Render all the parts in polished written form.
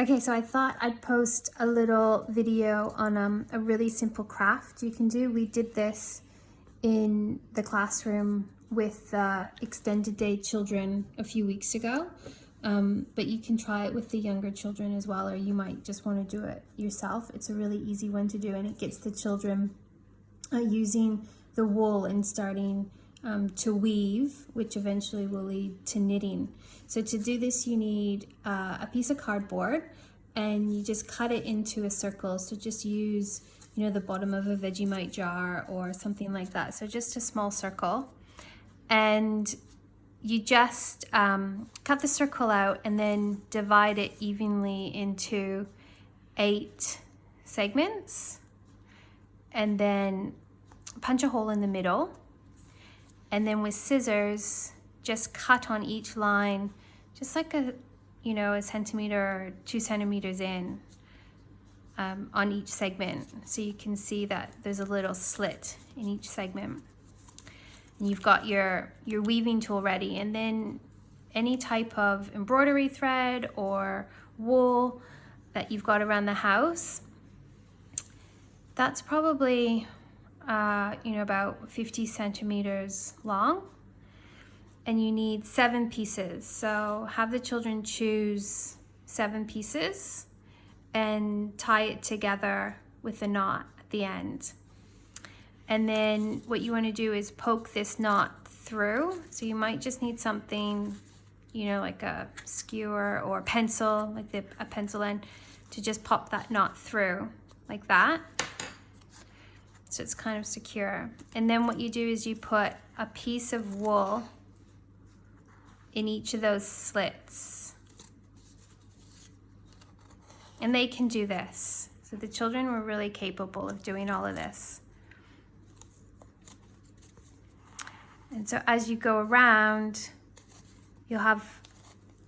Okay, so I thought I'd post a little video on a really simple craft you can do. We did this in the classroom with extended day children a few weeks ago, but you can try it with the younger children as well, or you might just want to do it yourself. It's a really easy one to do, and it gets the children using the wool and starting to weave, which eventually will lead to knitting. So to do this, you need a piece of cardboard, and you just cut it into a circle. So just use, the bottom of a Vegemite jar or something like that. So just a small circle, and you just cut the circle out and then divide it evenly into 8 segments, and then punch a hole in the middle, and then with scissors just cut on each line just like a centimeter or 2 centimeters in on each segment, so you can see that there's a little slit in each segment. And you've got your weaving tool ready, and then any type of embroidery thread or wool that you've got around the house, that's probably about 50 centimeters long, and you need 7 pieces. So have the children choose 7 pieces and tie it together with a knot at the end. And then what you want to do is poke this knot through. So you might just need something, like a skewer or a pencil, like a pencil end, to just pop that knot through like that. So it's kind of secure. And then what you do is you put a piece of wool in each of those slits. And they can do this. So the children were really capable of doing all of this. And so as you go around, you'll have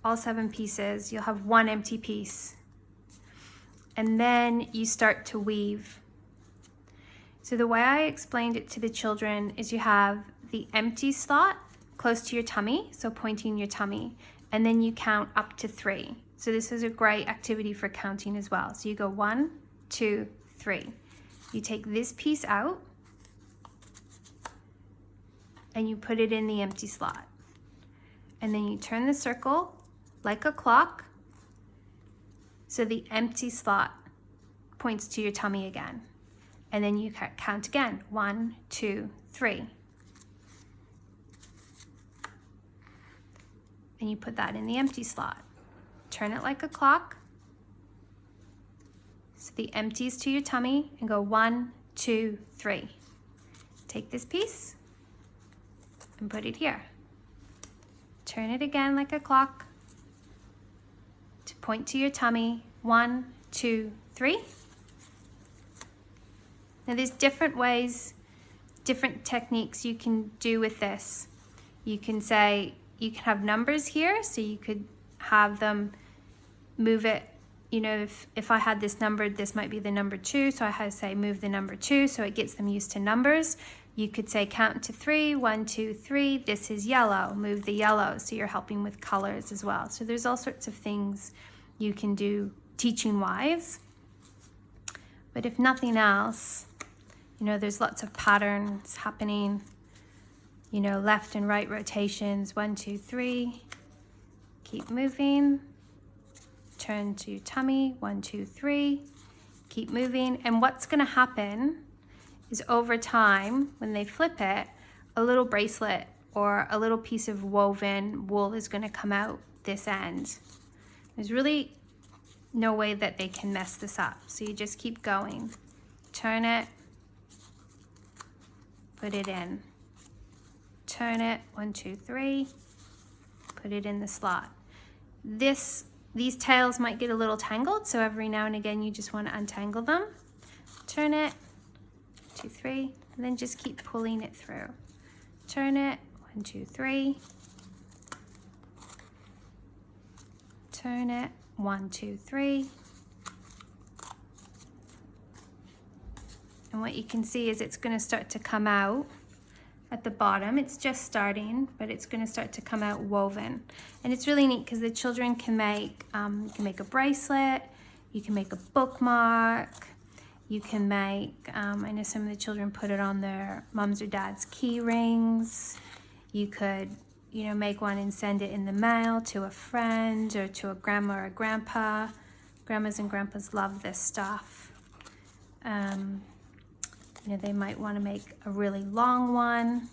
all 7 pieces. You'll have 1 empty piece. And then you start to weave. So the way I explained it to the children is you have the empty slot close to your tummy, so pointing your tummy, and then you count up to 3. So this is a great activity for counting as well. So you go 1, 2, 3. You take this piece out and you put it in the empty slot. And then you turn the circle like a clock, so the empty slot points to your tummy again. And then you count again, 1, 2, 3. And you put that in the empty slot. Turn it like a clock, so the empties to your tummy, and go 1, 2, 3. Take this piece and put it here. Turn it again like a clock to point to your tummy, 1, 2, 3. Now there's different ways, different techniques you can do with this. You can have numbers here, so you could have them move it. If I had this numbered, this might be the number 2, so I had to say move the number 2, so it gets them used to numbers. You could say count to 3, 1, 2, 3, this is yellow, move the yellow, so you're helping with colors as well. So there's all sorts of things you can do teaching wise. But if nothing else, there's lots of patterns happening, left and right rotations, 1, 2, 3, keep moving, turn to tummy, 1, 2, 3, keep moving. And what's going to happen is over time, when they flip it, a little bracelet or a little piece of woven wool is going to come out this end. There's really no way that they can mess this up. So you just keep going. Turn it, put it in. Turn it, 1, 2, 3, put it in the slot. These tails might get a little tangled, so every now and again you just want to untangle them. Turn it, 2, 3, and then just keep pulling it through. Turn it, 1, 2, 3. Turn it, 1, 2, 3. And what you can see is it's going to start to come out at the bottom. It's just starting, but it's going to start to come out woven. And it's really neat because the children can make a bracelet, you can make a bookmark, you can make, I know some of the children put it on their mom's or dad's key rings. You could, you know, make one and send it in the mail to a friend or to a grandma or a grandpa. Grandmas and grandpas love this stuff. You know, they might want to make a really long one,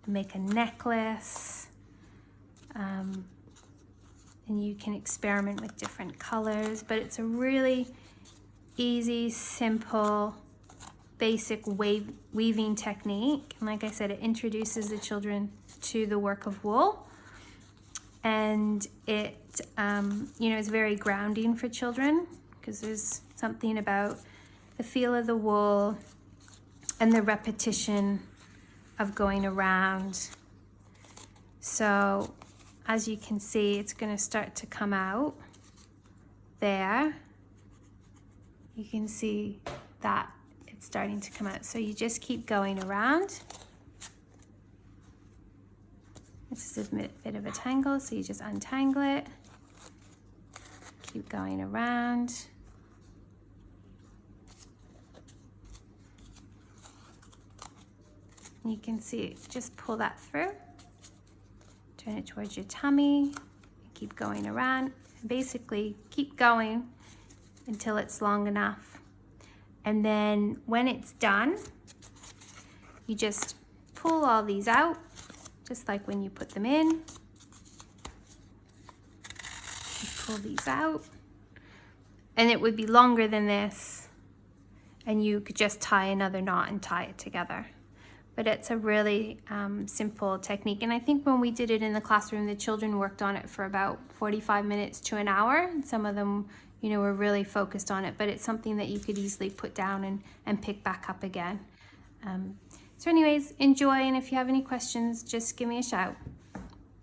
make a necklace, and you can experiment with different colors, but it's a really easy, simple, basic weaving technique. And like I said, it introduces the children to the work of wool, and it you know, is very grounding for children because there's something about the feel of the wool and the repetition of going around. So as you can see, it's going to start to come out there. You can see that it's starting to come out. So you just keep going around. This is a bit of a tangle, so you just untangle it. Keep going around. You can see, just pull that through, turn it towards your tummy, keep going around, and basically keep going until it's long enough. And then when it's done, you just pull all these out, just like when you put them in. You pull these out, and it would be longer than this, and you could just tie another knot and tie it together. But it's a really simple technique. And I think when we did it in the classroom, the children worked on it for about 45 minutes to an hour. And some of them, you know, were really focused on it, but it's something that you could easily put down and pick back up again. So anyways, enjoy. And if you have any questions, just give me a shout.